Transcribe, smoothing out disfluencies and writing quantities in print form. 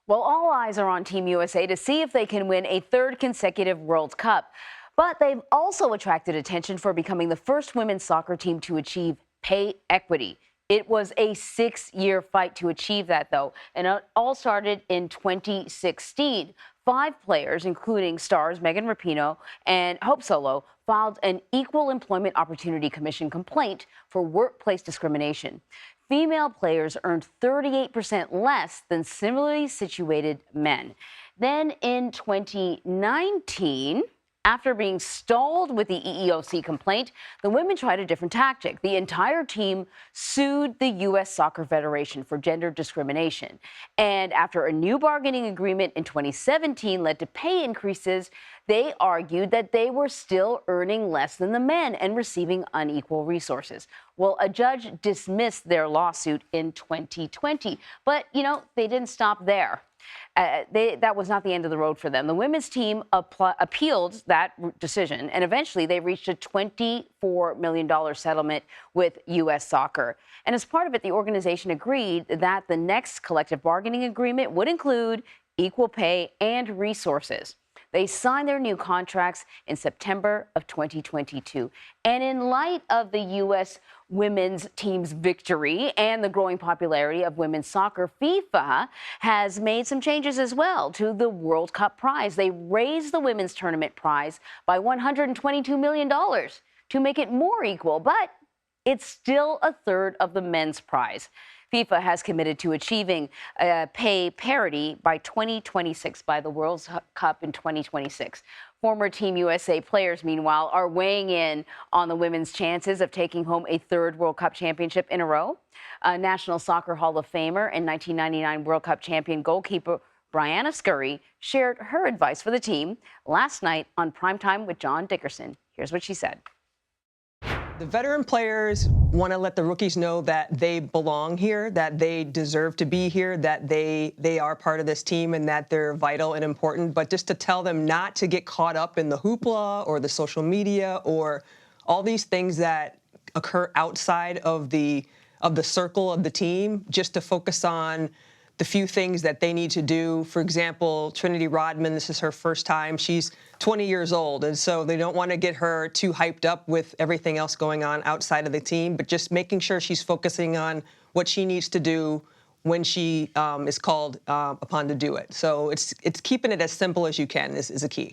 Well, all eyes are on Team USA to see if they can win a third consecutive World Cup. But they've also attracted attention for becoming the first women's soccer team to achieve pay equity. It was a 6-year fight to achieve that, though, and it all started in 2016. 5 players, including stars Megan Rapinoe and Hope Solo, filed an Equal Employment Opportunity Commission complaint for workplace discrimination. Female players earned 38% less than similarly situated men. Then in 2019, after being stalled with the EEOC complaint, the women tried a different tactic. The entire team sued the U.S. Soccer Federation for gender discrimination. And after a new bargaining agreement in 2017 led to pay increases, they argued that they were still earning less than the men and receiving unequal resources. Well, a judge dismissed their lawsuit in 2020. But, they didn't stop there. That was not the end of the road for them. The women's team appealed that decision, and eventually they reached a $24 million settlement with U.S. Soccer. And as part of it, the organization agreed that the next collective bargaining agreement would include equal pay and resources. They signed their new contracts in September of 2022. And in light of the U.S. women's team's victory and the growing popularity of women's soccer, FIFA has made some changes as well to the World Cup prize. They raised the women's tournament prize by $122 million to make it more equal, but it's still a third of the men's prize. FIFA has committed to achieving pay parity by 2026, by the World Cup in 2026. Former Team USA players, meanwhile, are weighing in on the women's chances of taking home a third World Cup championship in a row. National Soccer Hall of Famer and 1999 World Cup champion goalkeeper Brianna Scurry shared her advice for the team last night on Primetime with John Dickerson. Here's what she said. The veteran players want to let the rookies know that they belong here, that they deserve to be here, that they are part of this team and that they're vital and important. But just to tell them not to get caught up in the hoopla or the social media or all these things that occur outside of the circle of the team, just to focus on the few things that they need to do. For example, Trinity Rodman, this is her first time. She's 20 years old, and so they don't want to get her too hyped up with everything else going on outside of the team, but just making sure she's focusing on what she needs to do when she is called upon to do it. So it's keeping it as simple as you can is a key.